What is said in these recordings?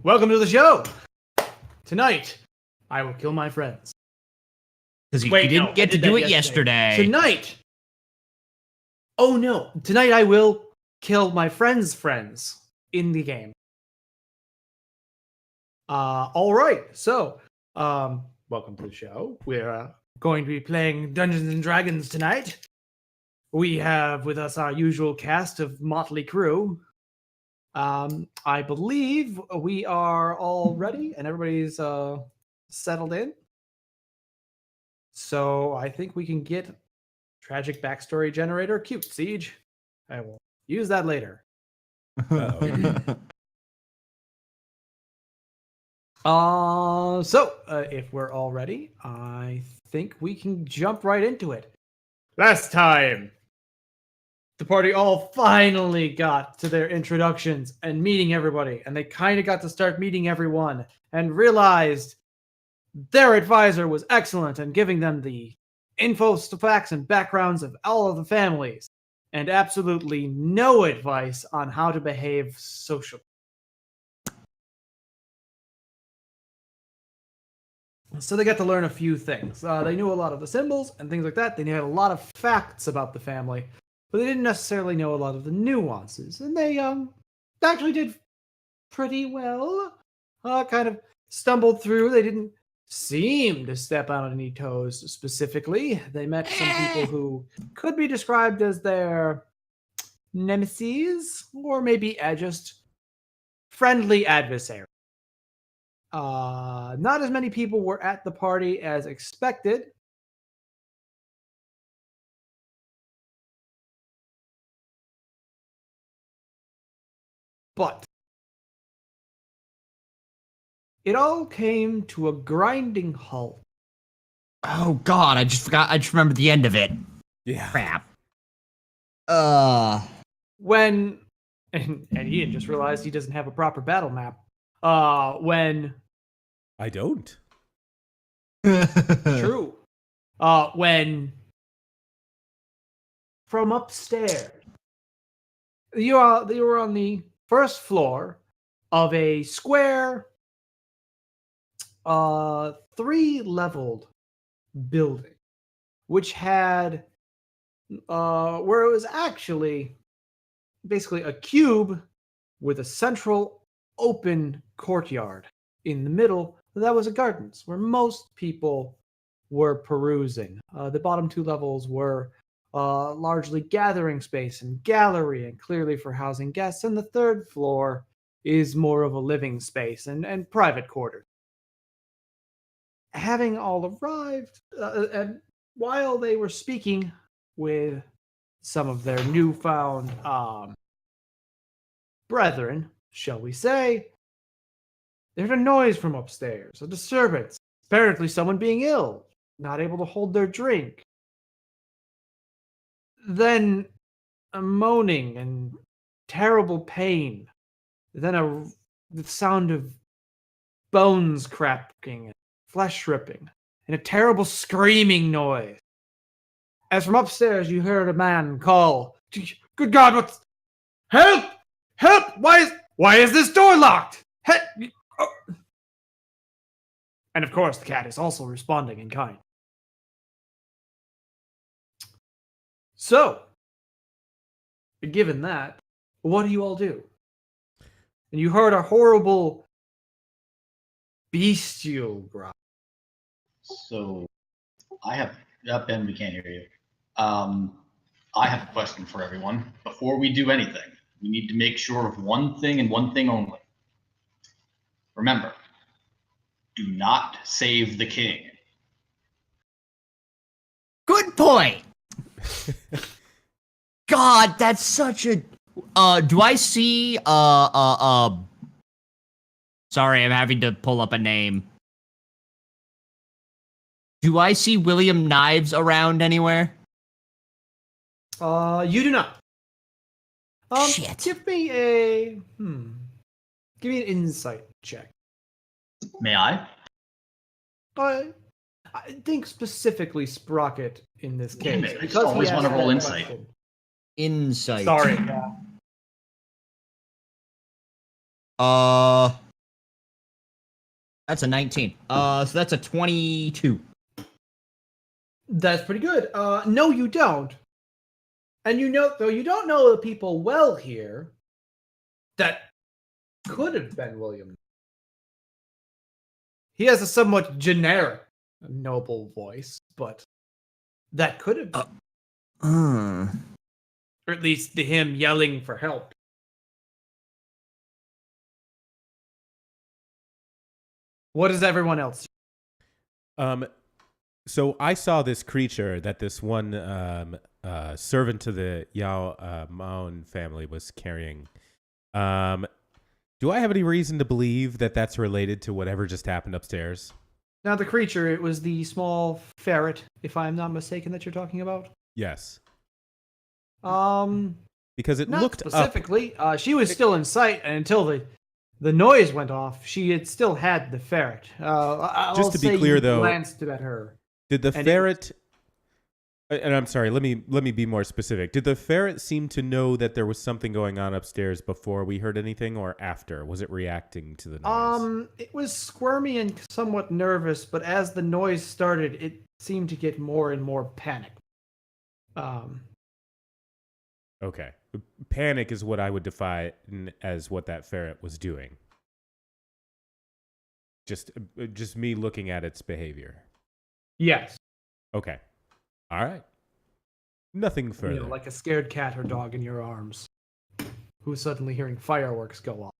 welcome to the show. Tonight, I will kill my friends. Because you didn't get to do it yesterday. Tonight. Oh no! Tonight I will kill my friends' friends in the game. All right. So, welcome to the show. We're going to be playing Dungeons and Dragons tonight. We have with us our usual cast of motley crew. I believe we are all ready and everybody's settled in. So I think we can get tragic backstory generator. Cute Siege. I will use that later. If we're all ready, I think we can jump right into it. Last time, the party all finally got to their introductions and meeting everybody, and they kind of got to start meeting everyone and realized their advisor was excellent in giving them the info, facts, and backgrounds of all of the families, and absolutely no advice on how to behave socially. So they got to learn a few things. They knew a lot of the symbols and things like that. They had a lot of facts about the family, but they didn't necessarily know a lot of the nuances. And they actually did pretty well. Kind of stumbled through. They didn't seem to step on any toes specifically. They met some people who could be described as their nemesis, or maybe just friendly adversaries. Not as many people were at the party as expected. But it all came to a grinding halt. Oh God, I just remembered the end of it. Yeah. Crap. When and Ian just realized he doesn't have a proper battle map. When I don't. True. When from upstairs, you were on the first floor of a square, 3-leveled building, which had where it was actually basically a cube with a central open courtyard in the middle. That was a gardens where most people were perusing. The bottom 2 levels were largely gathering space and gallery, and clearly for housing guests. And the 3rd floor is more of a living space and private quarters. Having all arrived, and while they were speaking with some of their newfound brethren, shall we say, they heard a noise from upstairs, a disturbance. Apparently someone being ill, not able to hold their drink. Then a moaning and terrible pain. Then the sound of bones cracking and flesh ripping, and a terrible screaming noise. As from upstairs you heard a man call, "Good God, what's... Help! Help! Why is this door locked? Help!" And of course, the cat is also responding in kind. So, given that, what do you all do? And you heard a horrible bestial growl. So, Ben, we can't hear you. I have a question for everyone. Before we do anything, we need to make sure of one thing and one thing only. Remember, do not save the king. Good point. God, that's such a. Do I see? Sorry, I'm having to pull up a name. Do I see William Knives around anywhere? You do not. Shit. Give me an insight check. May I? I think specifically Sprocket in this case. Damn it, I just always want to roll insight. Question. Insight. Sorry. That's a 19. So that's a 22. That's pretty good. No, you don't. And you know, though you don't know the people well here, that could have been William. He has a somewhat generic, noble voice, but that could have been. Or at least him yelling for help. What does everyone else? So I saw this creature that this one servant to the Yao Maon family was carrying. Do I have any reason to believe that that's related to whatever just happened upstairs? Now, the creature, it was the small ferret, if I'm not mistaken, that you're talking about? Yes. Because it not looked specifically. She was still in sight, and until the noise went off, she had still had the ferret. Just to be clear, though, glanced at her. Did the ferret? And I'm sorry. Let me be more specific. Did the ferret seem to know that there was something going on upstairs before we heard anything, or after? Was it reacting to the noise? It was squirmy and somewhat nervous, but as the noise started, it seemed to get more and more panic. Okay. Panic is what I would define as what that ferret was doing. Just me looking at its behavior. Yes. Okay. All right. Nothing further. You know, like a scared cat or dog in your arms, who's suddenly hearing fireworks go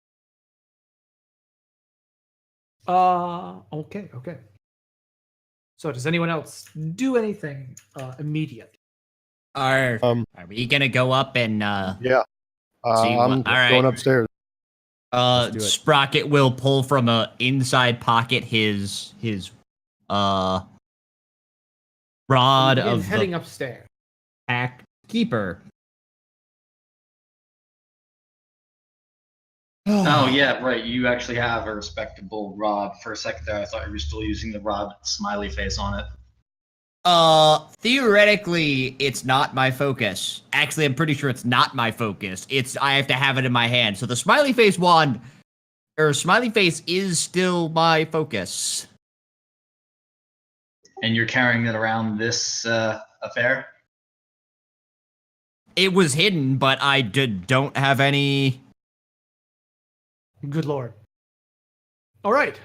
off. Okay. So does anyone else do anything immediately? Are we gonna go up and Yeah. I'm going upstairs. Sprocket will pull from a inside pocket his rod of heading the upstairs. pack keeper. Oh yeah, right. You actually have a respectable rod. For a second there, I thought you were still using the rod with the smiley face on it. Theoretically, it's not my focus. Actually, I'm pretty sure it's not my focus. I have to have it in my hand. So the smiley face wand, or smiley face, is still my focus. And you're carrying it around this affair? It was hidden, but I don't have any. Good lord. All right.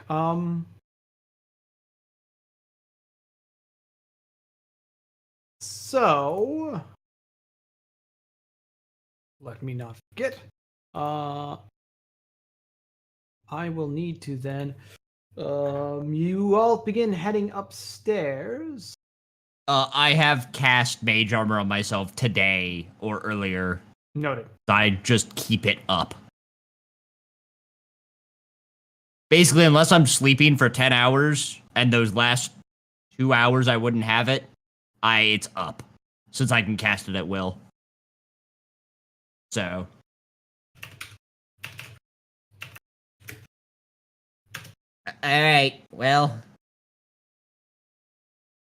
So let me not forget. I will need to then. You all begin heading upstairs. I have cast mage armor on myself today or earlier. Noted. I just keep it up. Basically, unless I'm sleeping for 10 hours and those last 2 hours I wouldn't have it, it's up. Since I can cast it at will. So. Alright, well.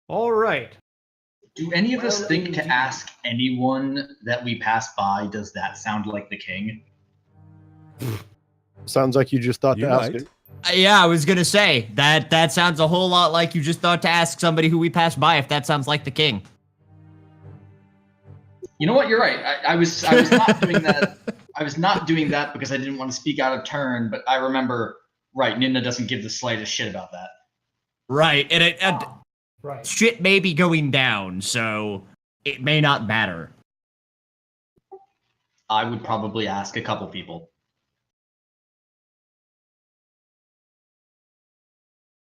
Alright. Do any of us Well, think to indeed. ask anyone that we pass by, does that sound like the king? Sounds like you just thought You to ask might. it. Yeah, I was gonna say, that sounds a whole lot like you just thought to ask somebody who we passed by if that sounds like the king. You know what? You're right. I was not doing that. I was not doing that because I didn't want to speak out of turn. But I remember, right? Ninna doesn't give the slightest shit about that. Right, and Right. shit may be going down, so it may not matter. I would probably ask a couple people.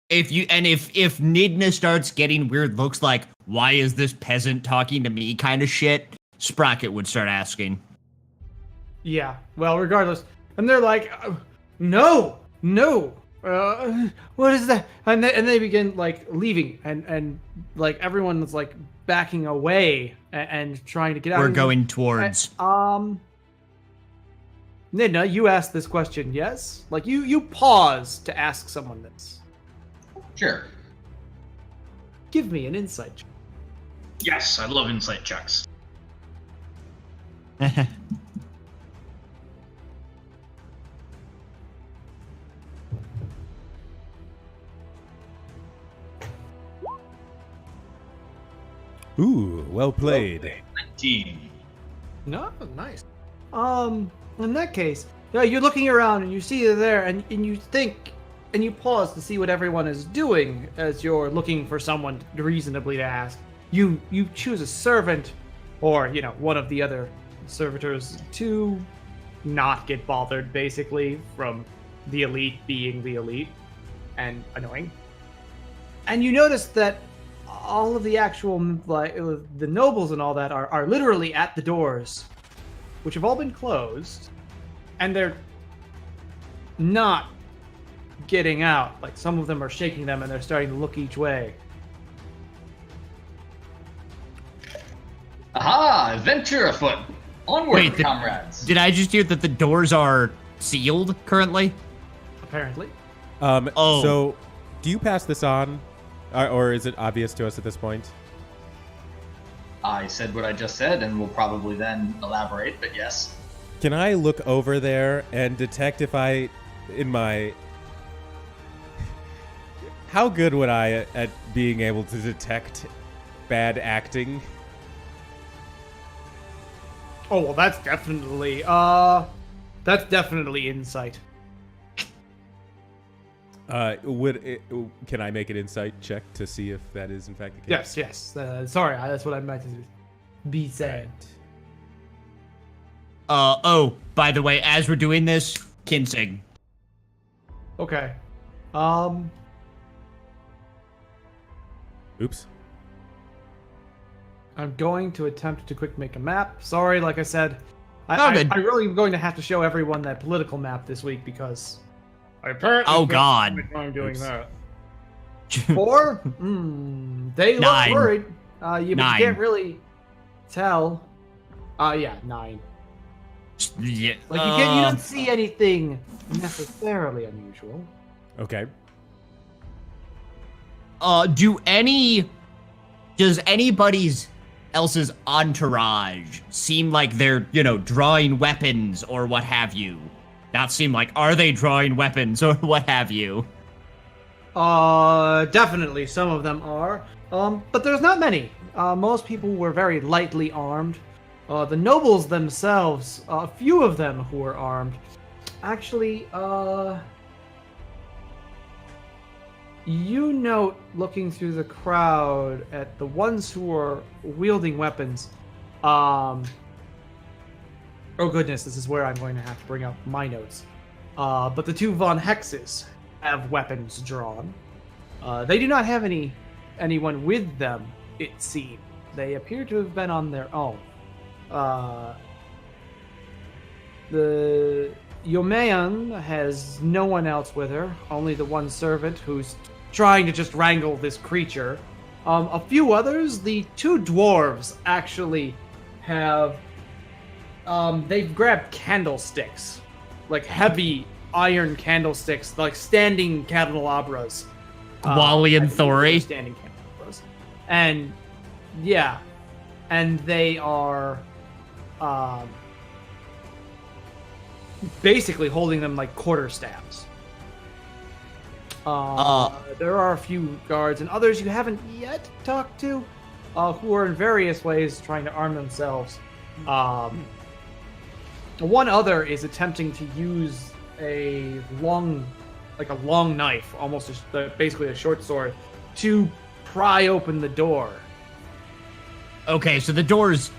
If Nidna starts getting weird looks like, why is this peasant talking to me kind of shit, Sprocket would start asking. Yeah. Well, regardless, and they're like, no. What is that? And they begin like leaving, and like everyone's like backing away and trying to get out. We're going towards. Nidna, you asked this question, yes? Like you pause to ask someone this. Sure. Give me an insight check. Yes, I love insight checks. Ooh, well played. 19. No, nice. In that case, yeah, you're looking around and you see it there, and you think, and you pause to see what everyone is doing as you're looking for someone reasonably to ask. You choose a servant, or one of the other servitors to not get bothered, basically, from the elite being the elite and annoying. And you notice that all of the actual, like, the nobles and all that are literally at the doors, which have all been closed, and they're not getting out. Like, some of them are shaking them and they're starting to look each way. Aha! Adventure afoot! Onward, Wait, comrades! Did I just hear that the doors are sealed currently? Apparently. So, do you pass this on, or is it obvious to us at this point? I said what I just said, and we'll probably then elaborate, but yes. Can I look over there and detect if I, in my... How good would I at being able to detect bad acting? Oh, well, that's definitely insight. Can I make an insight check to see if that is in fact the case? Yes. Sorry, that's what I meant to be saying. By the way, as we're doing this, Kinsing. Okay. Oops. I'm going to attempt to quick make a map. Sorry, like I said, Good. I really am going to have to show everyone that political map this week because I apparently Oh, God. I'm doing Oops. that. Or they look 9. worried. But you 9. can't really tell. Yeah, 9. Yeah, Like you don't see anything necessarily unusual. Okay. Does anybody's else's entourage seem like they're, drawing weapons or what have you? Not seem like, are they drawing weapons or what have you? Definitely some of them are. But there's not many. Most people were very lightly armed. The nobles themselves, a few of them who were armed, actually, you note, looking through the crowd, at the ones who are wielding weapons. Oh goodness, this is where I'm going to have to bring up my notes. But the 2 Von Hexes have weapons drawn. They do not have anyone with them, it seems. They appear to have been on their own. The Yomeon has no one else with her, only the one servant who's trying to just wrangle this creature. A few others, the 2 dwarves actually have, they've grabbed candlesticks, like heavy iron candlesticks, like standing candelabras. Wally and Thori. Standing candelabras. And, yeah, and they are, basically holding them like quarterstaffs. There are a few guards and others you haven't yet talked to, who are in various ways trying to arm themselves. One other is attempting to use a long knife, almost basically a short sword, to pry open the door. Okay, so the doors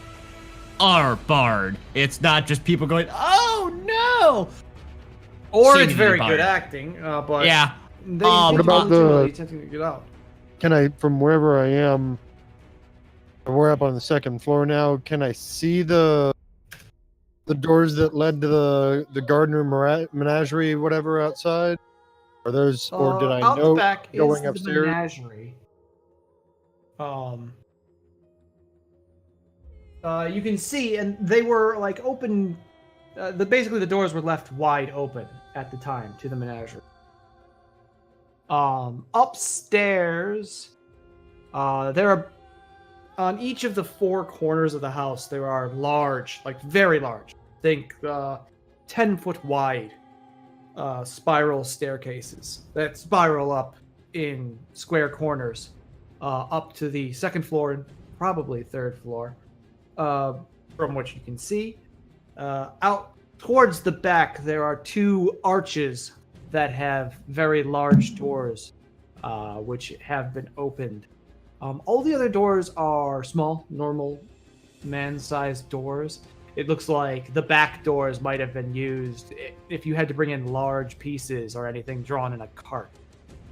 are barred. It's not just people going, "Oh no!" Or Seemingly it's very barred. good acting, but Yeah. they What about continually attempting to get out. Can I, from wherever I am, we're up on the 2nd floor now, can I see the doors that led to the Gardner Menagerie, whatever, outside? Or those, or did I out know the back going is upstairs? The menagerie. You can see, and they were like open. Basically, the doors were left wide open at the time to the menagerie. Upstairs, there are, on each of the 4 corners of the house, there are large, like very large, think 10-foot wide spiral staircases that spiral up in square corners up to the 2nd floor and probably third floor, from what you can see. Out towards the back, there are two arches that have very large doors, which have been opened. All the other doors are small, normal, man-sized doors. It looks like the back doors might have been used if you had to bring in large pieces or anything drawn in a cart.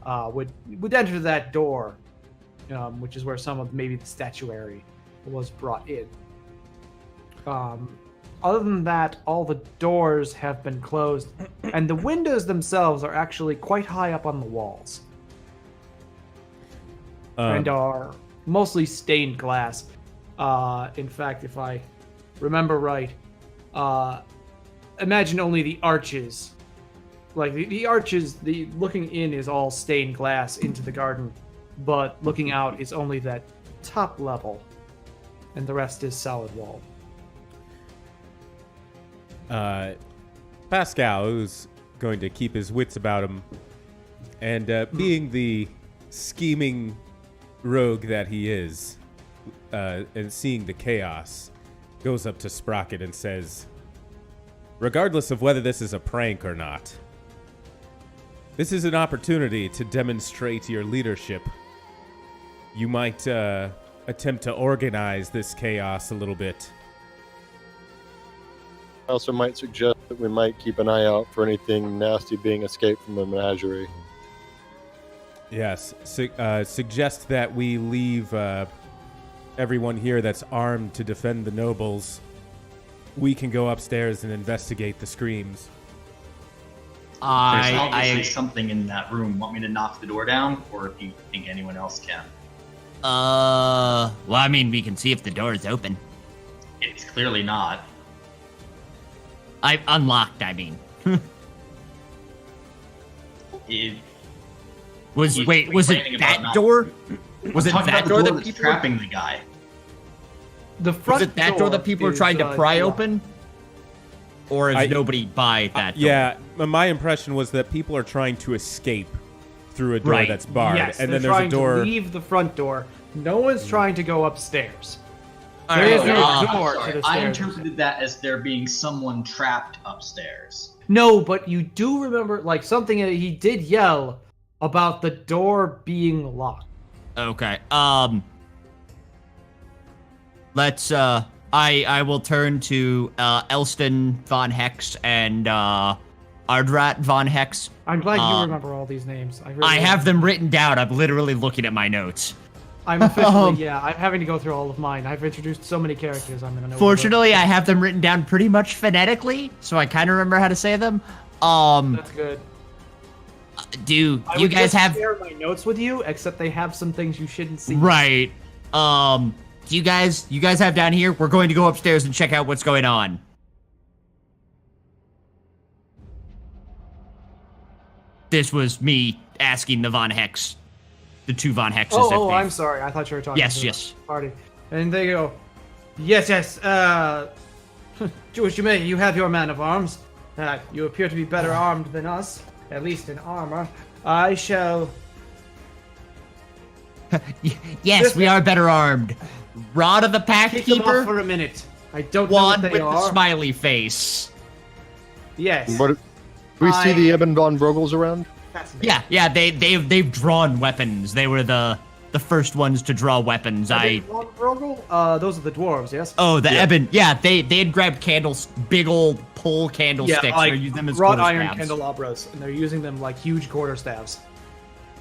Would enter that door, which is where some of maybe the statuary was brought in. Other than that, all the doors have been closed, and the windows themselves are actually quite high up on the walls and are mostly stained glass. In fact, if I remember right, imagine only the arches. Like the arches, the looking in is all stained glass into the garden, but looking out is only that top level, and the rest is solid wall. Pascal, who's going to keep his wits about him, and being the scheming rogue that he is, and seeing the chaos, goes up to Sprocket and says, regardless of whether this is a prank or not, this is an opportunity to demonstrate your leadership. You might attempt to organize this chaos a little bit. I also might suggest that we might keep an eye out for anything nasty being escaped from the menagerie. Yes, suggest that we leave everyone here that's armed to defend the nobles. We can go upstairs and investigate the screams. There's obviously something in that room. Want me to knock the door down, or if you think anyone else can? Well, I mean, we can see if the door is open. It's clearly not. I've unlocked, I mean. Was it that door? Was it that door that people trapping the guy? The front was it that door that people are trying to pry open? Or is nobody by that door? Yeah, my impression was that people are trying to escape through a door that's barred, Yes, and then there's a door. To leave the front door. No one's trying to go upstairs. All There right, is no I'm door sorry. to the I stairs. interpreted that as there being someone trapped upstairs. No, but you do remember, like, something that he did yell about the door being locked. Okay. Let's I will turn to Elston von Hex and Ardrat von Hex. I'm glad you remember all these names. I have them written down. I'm literally looking at my notes. I'm officially, I'm having to go through all of mine. I've introduced so many characters, I'm gonna know. Fortunately, I have them written down pretty much phonetically, so I kind of remember how to say them. That's good. Do I you would guys just have share my notes with you? Except they have some things you shouldn't see. right? Do you guys have down here? We're going to go upstairs and check out what's going on. This was me asking the Von Hex, the two Von Hexes. Oh, I'm sorry. I thought you were talking to the party. And they go, yes. Jewish Jimmy, you have your man of arms. You appear to be better armed than us, at least in armor. I shall... Yes, we are better armed. Rod of the Kick them off Packkeeper. for a minute. I don't know Wand what with they the are. smiley face. Yes. What, do we see the Eben von Brogels around? Fascinating. Yeah. They've drawn weapons. They were the first ones to draw weapons. Those are the dwarves, yes? Oh, the Eben. Yeah, they had grabbed candles, big old pole candlesticks. Yeah, like they're using them as wrought quarterstaffs. iron candelabras, and they're using them like huge quarterstaffs.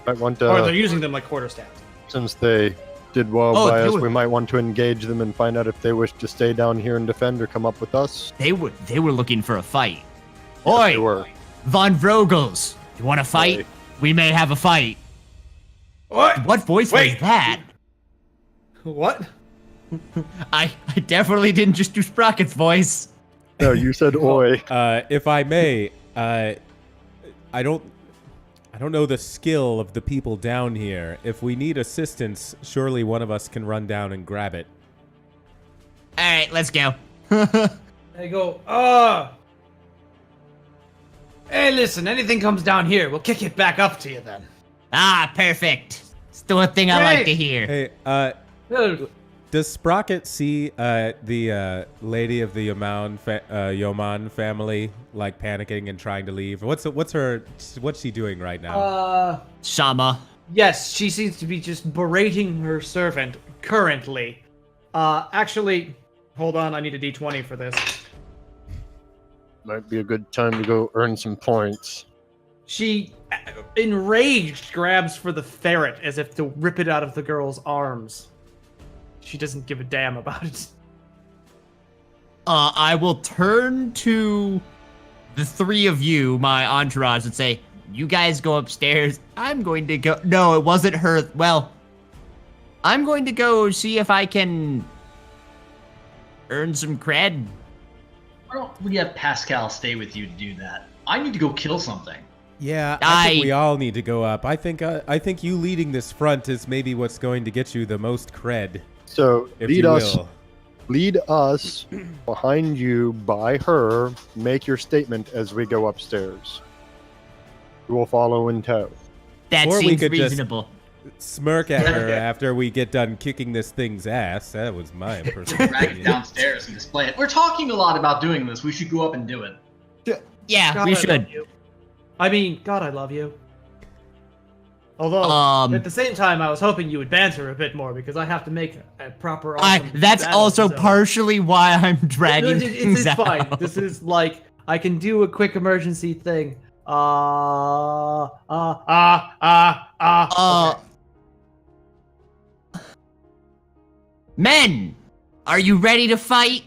Might want Or they're to, using them like quarterstaffs. since they did well Oh, by they us, were- we might want to engage them and find out if they wish to stay down here and defend or come up with us. They were looking for a fight. Yes, Oi, they were. Von Vrogels, you want to fight? Oi. We may have a fight. What? What voice was that? What? I definitely didn't just do Sprocket's voice. No, you said oi. If I may, I don't know the skill of the people down here. If we need assistance, surely one of us can run down and grab it. All right, let's go. They go, hey, listen, anything comes down here, we'll kick it back up to you then. Ah, perfect. Still a thing I like Hey. to hear. Hey, Uh, Does Sprocket see the lady of the Yoman family like panicking and trying to leave? What's she doing right now? Sama. Yes, she seems to be just berating her servant currently. Actually, hold on, I need a d20 for this. Might be a good time to go earn some points. She, enraged, grabs for the ferret as if to rip it out of the girl's arms. She doesn't give a damn about it. I will turn to the three of you, my entourage, and say, you guys go upstairs. I'm going to go... No, it wasn't her. Well, I'm going to go see if I can earn some cred. Why don't we have Pascal stay with you to do that? I need to go kill something. Yeah, I think we all need to go up. I think you leading this front is maybe what's going to get you the most cred. So If lead you us. will. Lead us behind you by her. Make your statement as we go upstairs. We will follow in tow. That Or we seems could just- reasonable. Smirk at her after we get done kicking this thing's ass. That was my personal Drag it opinion. downstairs and display it. We're talking a lot about doing this. We should go up and do it. Yeah, God, we I should. love you. I mean, God, I love you. Although, at the same time, I was hoping you would banter a bit more because I have to make a proper. Awesome That's battle, also so- partially why I'm dragging things It's out. fine. This is like I can do a quick emergency thing. Men, are you ready to fight?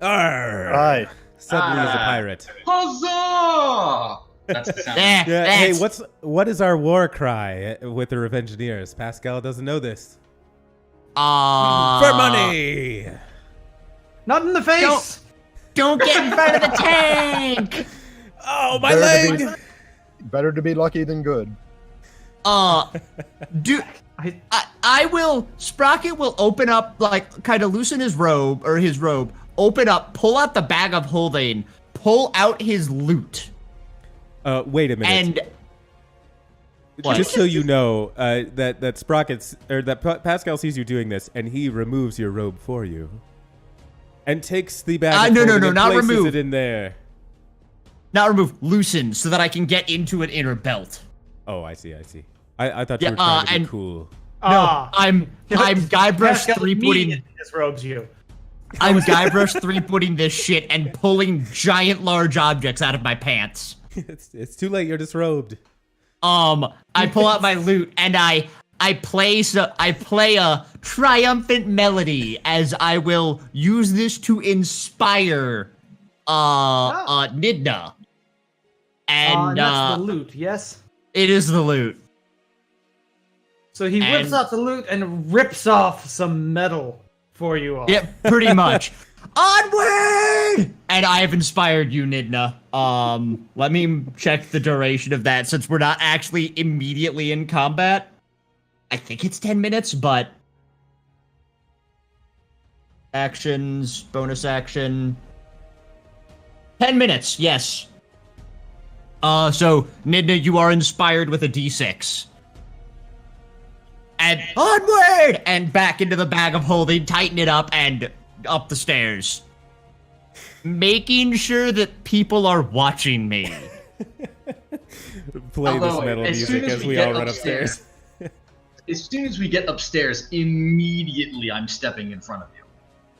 Arr! Aye. Suddenly he's a pirate. Huzzah! That's the sound. Eh, Yeah, hey, that's- what is our war cry with the Revengineers? Pascal doesn't know this. For money! Not in the face. Don't get in front of the tank! Oh, my Better to leg! Better to be lucky than good. I will, Sprocket will open up, like, kind of loosen his robe, open up, pull out the bag of holding, pull out his loot, Wait a minute. and... What? Just so you know, that Sprocket's or that Pascal sees you doing this, and he removes your robe for you, and takes the bag. Of no, holding and not places remove. it in there. Not remove, loosen, so that I can get into an inner belt. Oh, I see. I thought you Yeah, were trying to be and- cool. No, I'm Guybrush Pascal 3-putting... immediately disrobes you. I'm Guybrush 3-putting this shit and pulling giant large objects out of my pants. It's too late. You're disrobed. I pull out my loot and I play a triumphant melody as I will use this to inspire Nidna. And that's the loot. Yes. it is the loot. So he whips And- out the loot and rips off some metal for you all. Yep, pretty much. Onward! And I have inspired you, Nidna. Let me check the duration of that since we're not actually immediately in combat. I think it's 10 minutes, but... Actions, bonus action... 10 minutes, yes. So, Nidna, you are inspired with a d6. And onward! And back into the bag of holding, tighten it up, and up the stairs. Making sure that people are watching me. Play this Although, metal as soon music as as we we get all run upstairs. As soon as we get upstairs, immediately I'm stepping in front of you.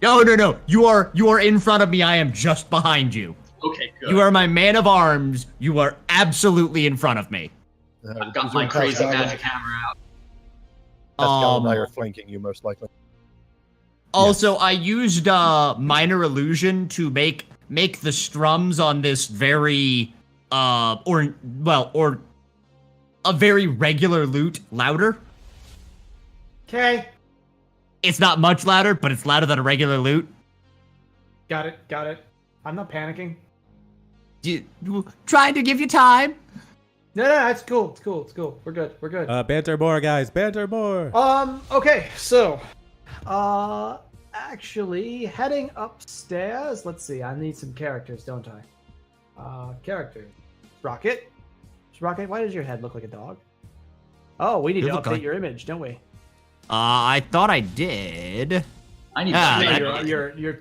No. You are in front of me. I am just behind you. Okay, good. You are my man of arms. You are absolutely in front of me. I've got my crazy magic hammer out. Pascal and I are flanking you, most likely. Also, I used minor illusion to make the strums on this very or a very regular lute louder. Okay. It's not much louder, but it's louder than a regular lute. Got it. I'm not panicking. Trying to give you time. No, it's cool. We're good. Banter more, guys. Banter more. Okay, so, actually, heading upstairs. Let's see. I need some characters, don't I? Characters. Sprocket, why does your head look like a dog? Oh, we need You to look update like- your image, don't we? I thought I did. I need Ah, to that- say, You're